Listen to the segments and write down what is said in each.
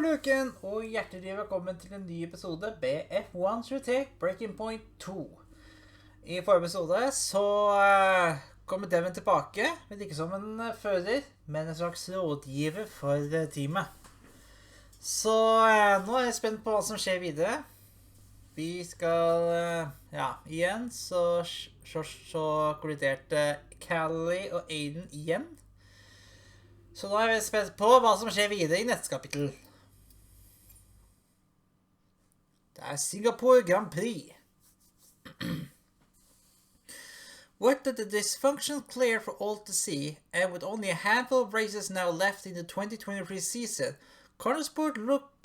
luken, og hjertelig velkommen til en ny episode BF123 Breaking Point 2. I forrige episode så kommer Devon tilbake, men ikke som en fører, men en slags rådgiver for teamet. Så nå er jeg spent på hva som skjer videre. Vi skal, igjen så kolliderte Callie og Aiden igjen. Så nå er vi spent på hva som skjer videre i neste kapittel. Det er Singepore Grand Prix. With the dysfunction clear for all to see, and with only a handful of races now left in the 2023 season, Motorsport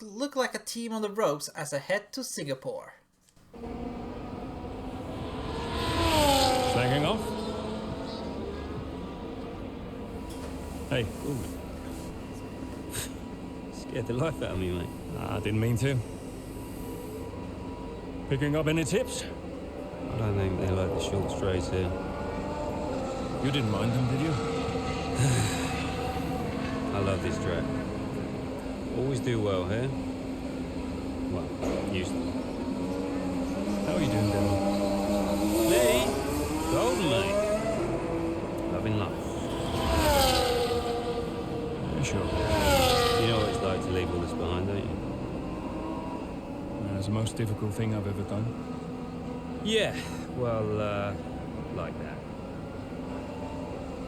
look like a team on the ropes as they head to Singapore. Flagging off? Hey. Ooh. Scared the life out of me, mate. I didn't mean to. Picking up any tips? I don't think they like the short straights here. You didn't mind them, did you? I love this track. Always do well here. Well, used to. How are you doing, Devon? Me? Golden, mate. Loving life. Yeah, sure. You know what it's like to leave all this behind, don't you? It's the most difficult thing I've ever done. Yeah, well, like that.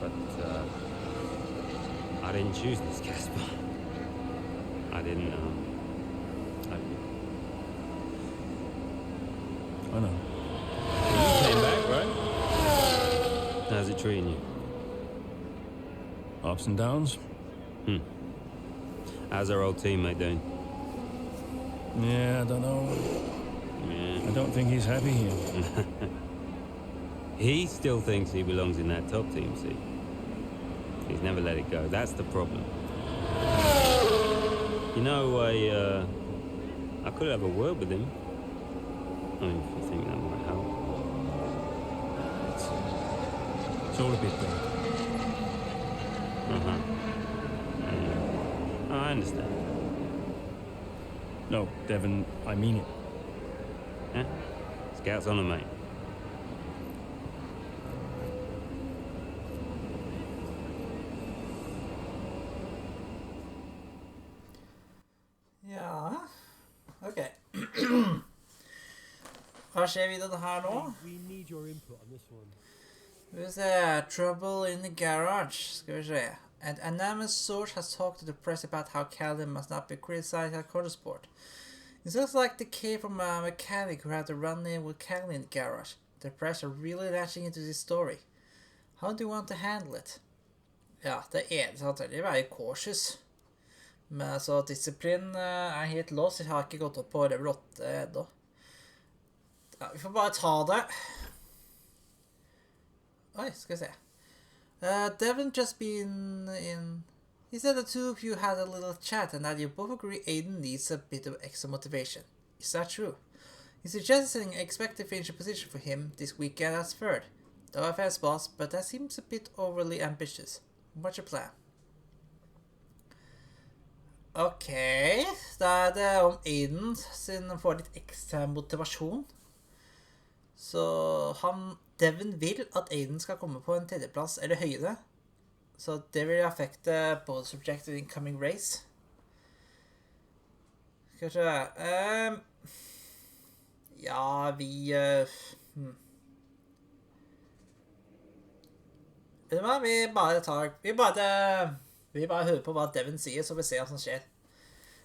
But, I didn't choose this, Casper. I didn't, I know. You came back, right? How's it treating you? Ups and downs? How's our old teammate doing? Yeah, I don't know. Yeah. I don't think he's happy here. He still thinks he belongs in that top team, see? He's never let it go. That's the problem. You know, I could have a word with him. I mean, if you think that might help. It's all a bit bad. Uh-huh. Yeah. I understand. No, Devon, I mean it. Yeah? Scouts on him, mate. Ja, ok. Hva skjer videre her nå? We need your input on this one. Skal vi se, Trouble in the Garage, skal vi se. An anonymous source has talked to the press about how Callie must not be criticized at Motorsport. It looks like the case from a mechanic who had to run in with Callie in the garage. The press are really latching into this story. How do you want to handle it? Ja, det eneste han trenger å være cautious. Men altså, disiplin er helt låst. Jeg har ikke gått opp på level 8 enda. Ja, vi får bare ta det. Oi, skal vi se. Devon just been in... He said the two of you had a little chat and that you both agree Aiden needs a bit of extra motivation. Is that true? He's suggesting an expected finish position for him this weekend as third. The OFS boss, but that seems a bit overly ambitious. What's your plan? Ok, da er det om Aiden sin får litt ekstra motivasjon. Så Devon vil at Aiden skal komme på en tredjeplass eller høyere. Så det vil affekte både subjective og incoming race. Skal vi se. Ja, vi... Vet du hva? Vi bare hører på hva Devon sier, så vi ser hva som skjer.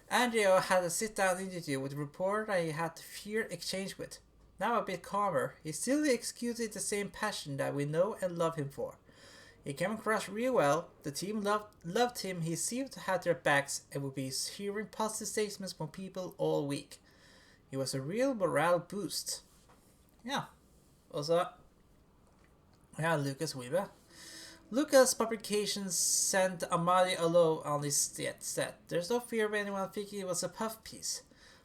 Andrew had a sit-down interview with a reporter he had a fear exchange with. Now a bit calmer, he still executed the same passion that we know and love him for. He came across real well, the team loved him, he seemed to have their backs and would be hearing positive statements from people all week. He was a real morale boost. Ja, og så... Ja, Lucas Weaver. Lucas Publications sent Amari alone on his set. There's no fear of anyone thinking it was a puff piece.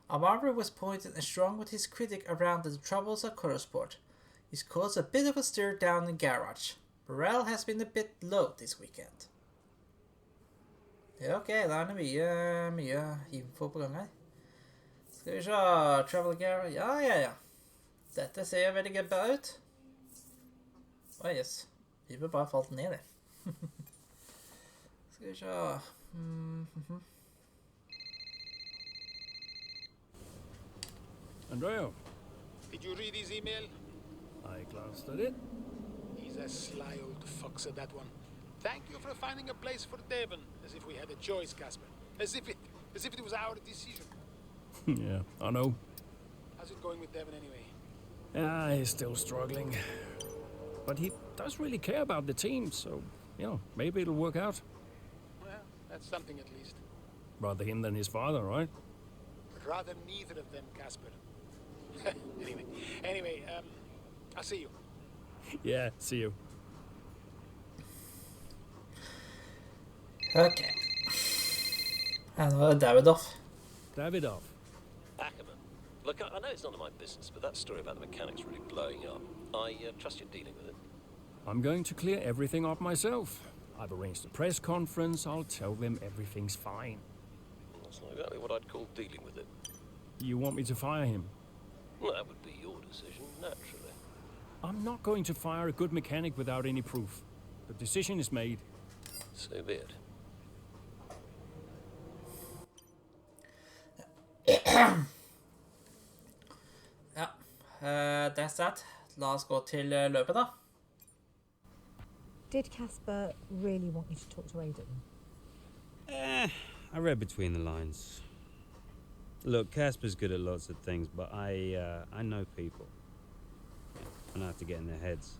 Amari was pointed and strong with his critic around the troubles of Motorsport. He's caused a bit of a stir down in the garage. Morale has been a bit low this weekend. Ja, ok, da er det mye info på gang her. Skal vi se, Travel Gear, ja. Dette ser veldig bra ut. Åh, yes. Vi bør bare falt ned det. Skal vi se. Andrea, Did you read his email? I glanced at it. He's a sly old fox at that one. Thank you for finding a place for Devon, as if we had a choice, Casper. As if it was our decision. Yeah, I know. How's it going with Devon anyway? Yeah, he's still struggling. But he does really care about the team, so, maybe it'll work out. Well, that's something at least. Rather him than his father, right? Rather neither of them, Casper. Anyway, I'll see you. Yeah, see you. Ok. Ja, nå er det Davidoff. Davidoff. Ackerman. Look, I know it's none of my business, but that story about the mechanics really blowing up. I trust you're dealing with it. I'm going to clear everything up myself. I've arranged a press conference. I'll tell them everything's fine. That's not exactly what I'd call dealing with it. You want me to fire him? Well, that would be your decision, naturally. I'm not going to fire a good mechanic without any proof. The decision is made. So be it. Ja, that's that. La oss gå til løpet da. Did Casper really want you to talk to Aiden? I read between the lines. Look, Casper's good at lots of things, but I know people. I know how to get in their heads.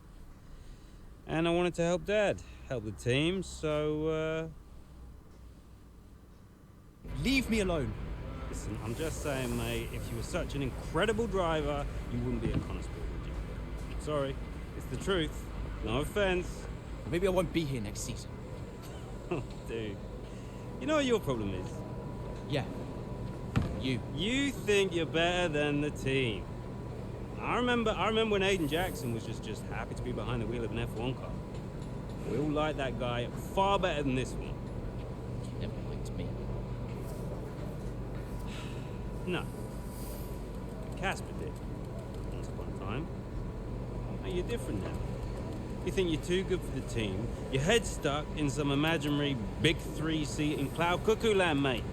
And I wanted to help Dad, help the team, so, Leave me alone. Listen, I'm just saying, mate, if you were such an incredible driver, you wouldn't be a constable, would you? Sorry, it's the truth. No offense. Maybe I won't be here next season. Oh, dude. You know what your problem is? Yeah. You. You think you're better than the team. I remember when Aiden Jackson was just happy to be behind the wheel of an F1 car. We all like that guy far better than this one. You never liked me. No. Casper did. Once upon a time. Now you're different now. You think you're too good for the team. Your head's stuck in some imaginary big 3-seat in cloud cuckoo land, mate.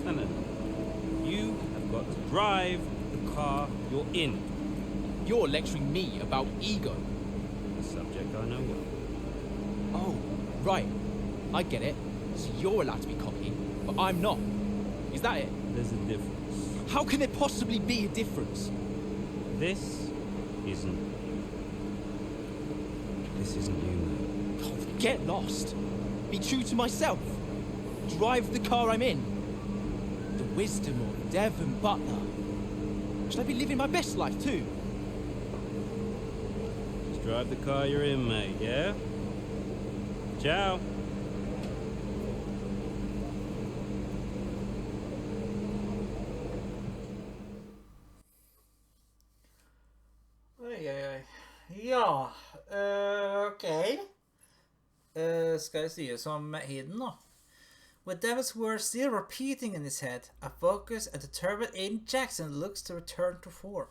No. You have got to drive the car you're in. You're lecturing me about ego. A subject I know well. Oh, right. I get it. So you're allowed to be cocky, but I'm not. Is that it? There's a difference. How can there possibly be a difference? This isn't you, mate. Oh, get lost. Be true to myself. Drive the car I'm in. The wisdom of Devon Butler. Should I be living my best life too? Just drive the car you're in, mate, yeah? Ciao. Oi. Ja, ok. Skal jeg si det som Aiden nå? With Devon's words still repeating in his head, a focused and determined Aiden Jackson looks to return to form.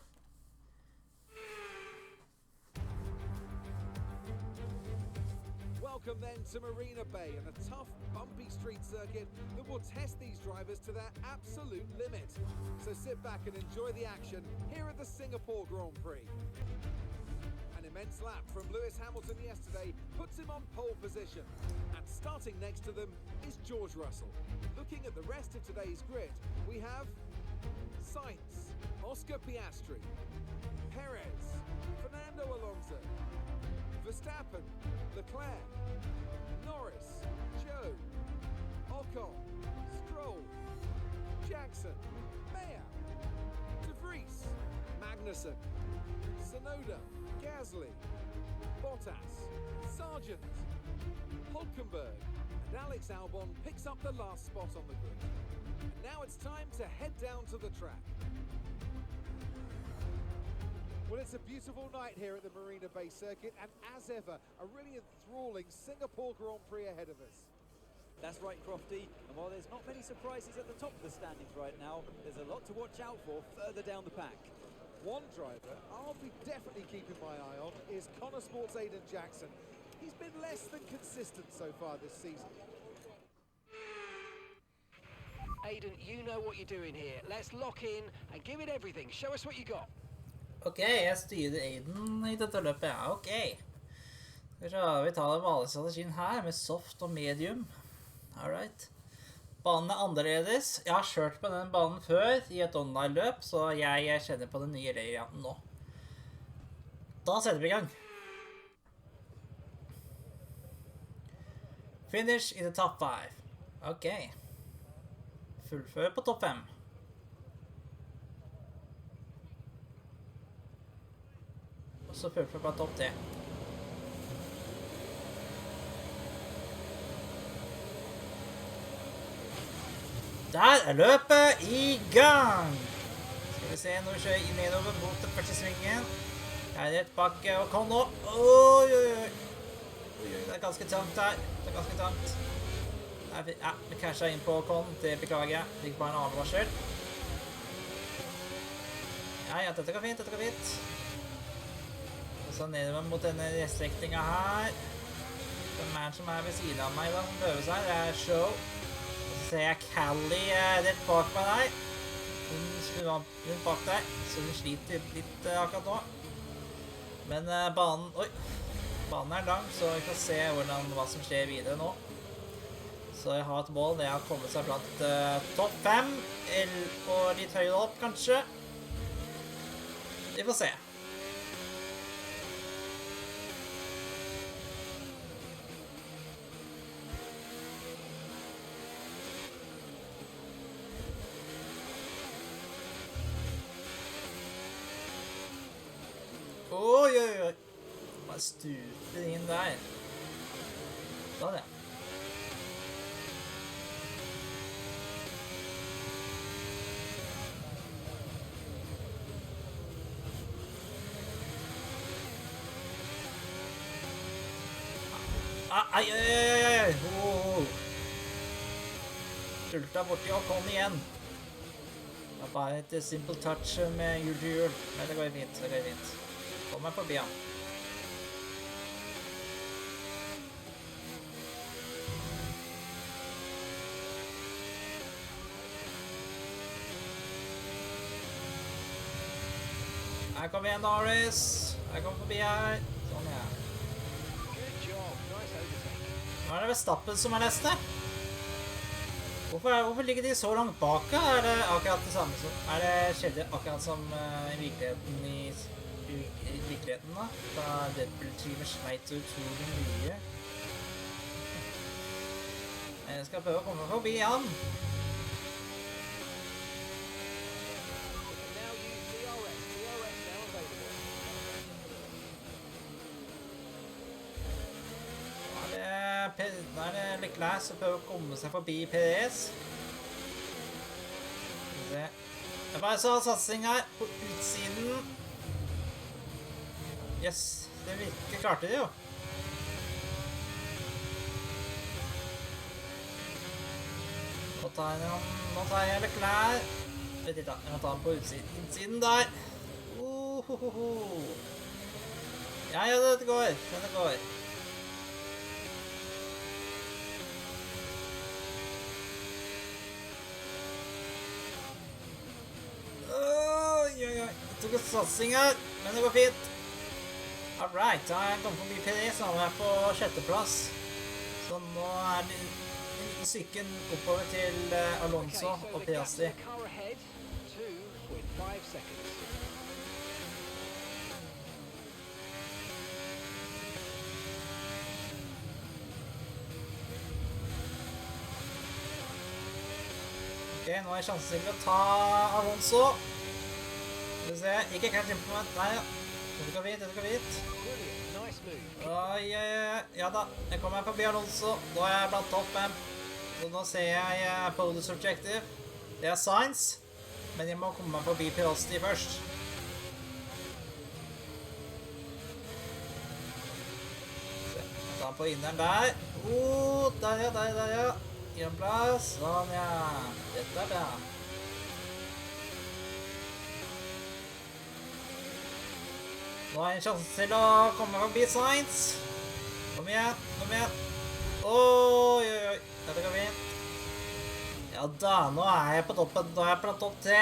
Welcome then to Marina Bay and a tough, bumpy street circuit that will test these drivers to their absolute limit. So sit back and enjoy the action here at the Singapore Grand Prix. An immense lap from Lewis Hamilton yesterday puts him on pole position. And starting next to them is George Russell. Looking at the rest of today's grid, we have Sainz, Oscar Piastri, Perez, Fernando Alonso, Verstappen, Leclerc, Norris, Joe, Ocon, Stroll, Jackson, Mayer, De Vries, Magnussen, Tsunoda, Gasly, Bottas, Sargent, Hulkenberg, and Alex Albon picks up the last spot on the grid. And now it's time to head down to the track. Well, it's a beautiful night here at the Marina Bay Circuit, and as ever, a really enthralling Singapore Grand Prix ahead of us. That's right, Crofty. And while there's not many surprises at the top of the standings right now, there's a lot to watch out for further down the pack. One driver I'll be definitely keeping my eye on is Connor Sports' Aiden Jackson. He's been less than consistent so far this season. Aiden, you know what you're doing here. Let's lock in and give it everything. Show us what you got. Ok, jeg styrer Aiden I dette løpet, ja, ok. Så vi tar den vanlige strategien her med soft og medium. Alright. Banen annerledes. Jeg har kjørt på den banen før I et online-løp, så jeg kjenner på den nye varianten nå. Da setter vi I gang. Finish in the top 5. Ok. Fullfør på topp 5. Og så fullfør på topp 3. Der løpet I gang! Skal vi se når vi kjører nedover mot den første svingen. Jeg rett bak og kom nå. Oi, oi, oi. Det ganske trangt der. Det ganske trangt. Ja, vi krasjet inn på Con. Det beklager jeg. Fikk bare en advarsel. Ja, dette går fint, dette går fint. Og så nedover mot denne restrekningen her. Den man som ved siden av meg da, som prøver seg, det Show. Så ser jeg Callie rett bak meg der. Hun rundt bak der, så hun sliter litt akkurat nå. Men banen, banen lang, så vi får se hva som skjer videre nå. Så jeg har et mål, det å komme seg blant topp 5, og litt høyere opp kanskje. Vi får se. Oi, oi, oi. Bare stuper inn der. Da det. Ai, ai, ai, ai. Stulta borti og kom igjen. Det var bare et simple touch med hjul til hjul. Men det går fint, det går fint. Kom meg forbi han. Her kommer igjen, Norris. Her kommer forbi her. Sånn, ja. Nå det Verstappen som neste. Hvorfor ligger de så langt bak? Det akkurat det samme som... det skjedde akkurat som I virkeligheten da? Da Red Bull-teamet sleit utrolig mye. Jeg skal prøve å komme forbi han. Nå det Leclerc som prøver å komme seg forbi Perez. Jeg bare så satsing her på utsiden. Yes, det virkelig klarte de jo. Nå tar jeg Leclerc. Vet ikke da, jeg må ta den på utsiden der. Ja, det går. Det går. Det tok et satsing her, men det går fint. Alright, da har jeg kommet forbi Prix, så nå på 6. plass. Så nå det en stykken oppover til Alonso og Piastri. Ok, nå sjansen til å ta Alonso. Skal vi se, ikke kanskje inn på meg. Nei, ja. Dette går fint. Oi, ja da. Jeg kommer forbi Alonso. Da jeg blant topp 5. Så nå ser jeg bonus objective. Det Sainz. Men jeg må komme meg forbi Piastri først. Se, ta på inneren der. Der ja. Gi ham plass. Sånn, ja. Dette er bra. Nå har jeg en sjanse til å komme forbi Science. Kom igjen, kom igjen. Oi, oi, oi. Dette går fint. Ja da, nå er jeg på toppen. Nå er jeg på topp 3.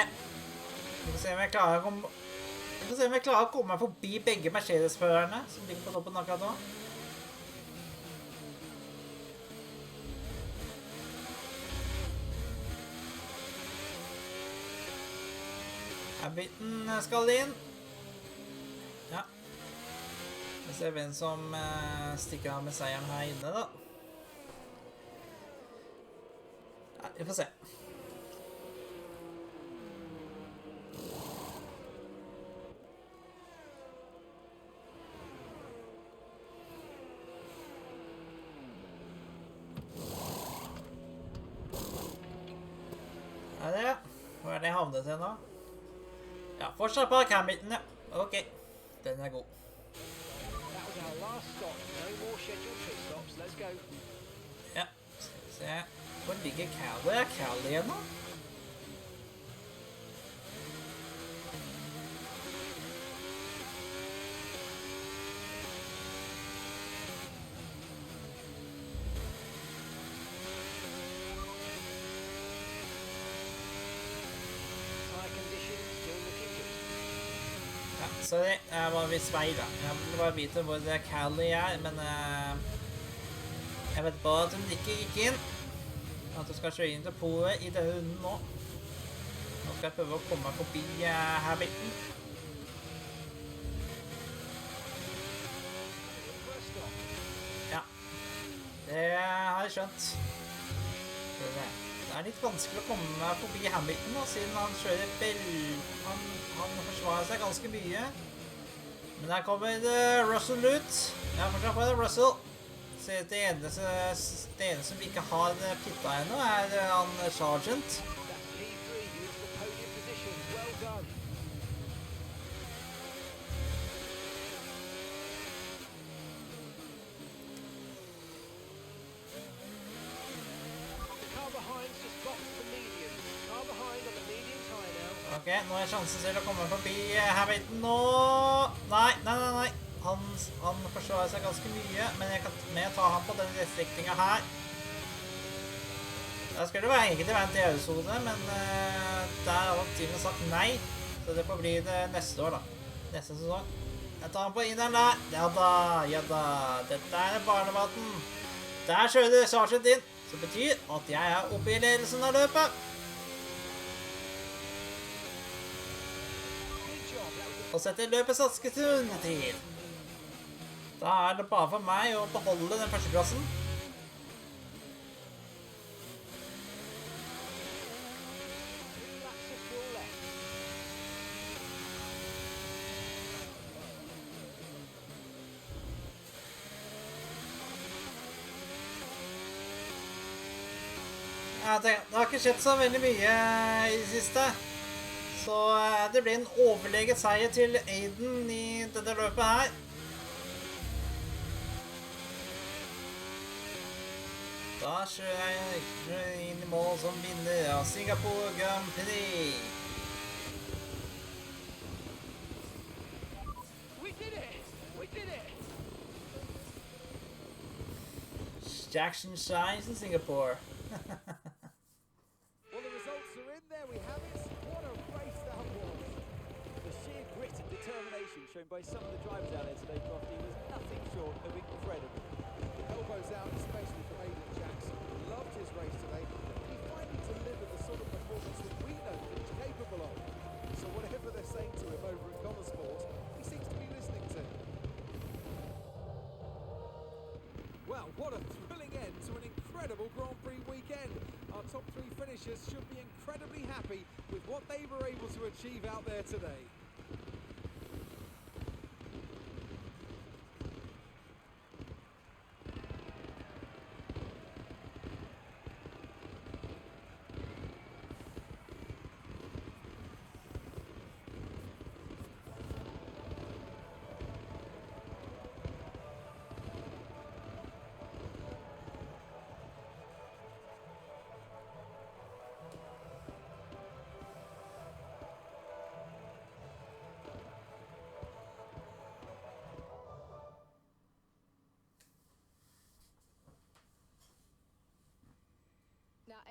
Vi får se om jeg klarer å komme meg forbi begge Mercedes-førerne som ligger på toppen akkurat nå. Hamilton skal inn. Ja. Vi ser hvem som stikker av med seieren her inne da. Ja, vi får se. Ja, det. Hvor er det jeg havnet til nå? Ja, fortsatt på Hamilton, ja. Ok, den er god. Ja, skal vi se. Hvor ligger Cal? Hvor er Cal igjen nå? Sorry, jeg var ved vei da. Jeg ville bare vite hvor Callie er, men jeg vet bare at hun ikke gikk inn. At du skal kjøre inn til polet i denne runden nå. Nå skal jeg prøve å komme meg forbi Hamilton. Ja, det har jeg skjønt. Det er litt vanskelig å komme meg forbi Hamilton nå, siden han kjører han forsvarer seg ganske mye. Men her kommer Russell ut. Ja, fortsatt på det, Russell. Så det eneste som ikke har pitta ennå han Sergeant. Ok, nå er sjansen til å komme forbi Hamilton nå. Nei. Han forsvarer seg ganske mye, men jeg kan ta han på denne strekningen her. Det skulle egentlig være en TV-sone, men der har teamet sagt nei. Så det får bli det neste år da. Neste sesong. Jeg tar han på inneren der. Ja da. Dette er barnevaten. Der kjører Sergeant inn, som betyr at jeg er oppe i ledelsen av løpet. Og setter løpets raskeste. Da er det bare for meg å beholde den førsteplassen. Ja, det har ikke skjedd så veldig mye i det siste. Så det blir en overleget seier til Aiden i dette løpet her. Da kjører jeg inn i mål som vinner av Singapore Grand Prix. Jackson shines in Singapore. Well, the results are in there. We have it. What a race that was. The sheer grit and determination shown by some of the drivers out there today, Crofty, was nothing short of incredible. Elbows out, especially from Aiden Jackson. Loved his race today. He finally delivered the sort of performance that we know that he's capable of. So whatever they're saying to him over in Common Sports, he seems to be listening to. Well, what a thrilling end to an incredible Grand Prix weekend. Our top three finishers should be incredibly happy with what they were able to achieve out there today.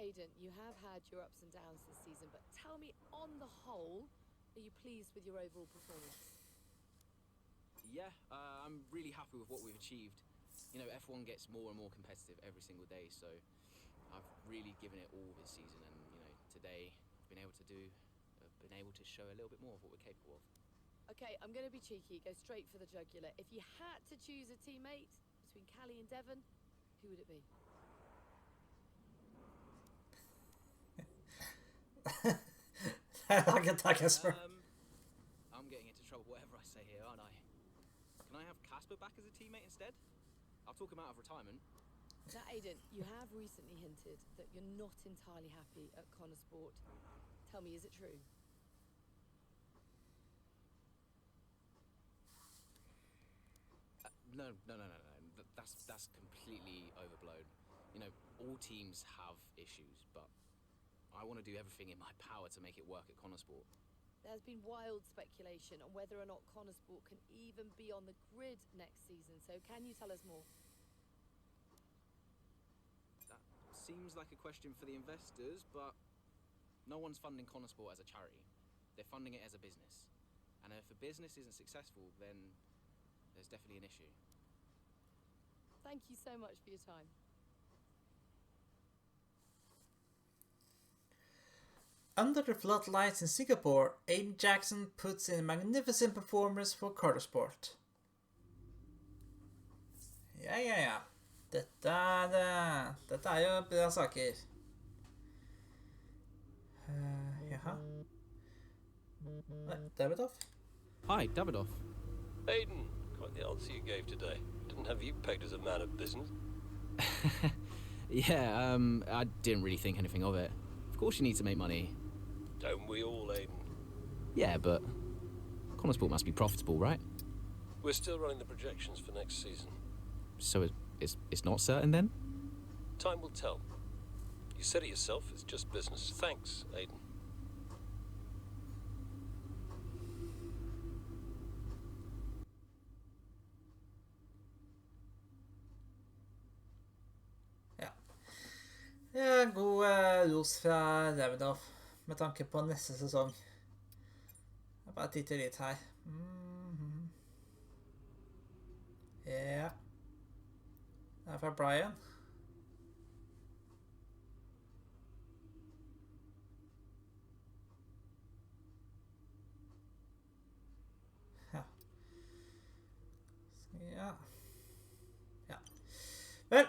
Aiden, you have had your ups and downs this season, but tell me, on the whole, are you pleased with your overall performance? Yeah, I'm really happy with what we've achieved. You know, F1 gets more and more competitive every single day, so I've really given it all this season, and you know, today I've been able to show a little bit more of what we're capable of. Okay, I'm going to be cheeky, go straight for the jugular. If you had to choose a teammate between Callie and Devon, who would it be? I can talk as I'm getting into trouble whatever I say here, aren't I? Can I have Casper back as a teammate instead? I'll talk him out of retirement. Now, Aiden, you have recently hinted that you're not entirely happy at Connor Sport. Tell me, is it true? No. That's completely overblown. You know, all teams have issues, but I want to do everything in my power to make it work at Connor Sport. There's been wild speculation on whether or not Connor Sport can even be on the grid next season, so can you tell us more? That seems like a question for the investors, but no one's funding Connor Sport as a charity. They're funding it as a business. And if a business isn't successful, then there's definitely an issue. Thank you so much for your time. Under the floodlights in Singapore, Aiden Jackson puts in a magnificent performance for Cartersport. Ja. Dette jo bra saker. Jaha. Davidoff? Hi, Davidoff. Aiden, quite the answer you gave today. Didn't have you pegged as a man of business. Yeah, I didn't really think anything of it. Of course you need to make money. Don't we all, Aiden? Yeah, but Connor Sport must be profitable, right? We're still running the projections for next season. So it's not certain then? Time will tell. You said it yourself, it's just business. Thanks, Aiden. Ja, god ros fra Davidoff med tanke på neste sesong. Jeg bare titter litt her. Ja. Det fra Brian. Ja. Vel,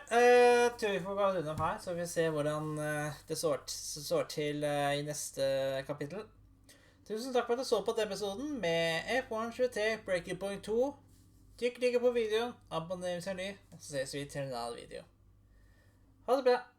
tror vi får gå rundt om her, så vi ser hvordan det står til i neste kapittel. Tusen takk for at du så på denne episoden med F123 Breaking Point 2. Trykk like på videoen, abonner hvis du er ny, og så ses vi til en annen video. Ha det bra!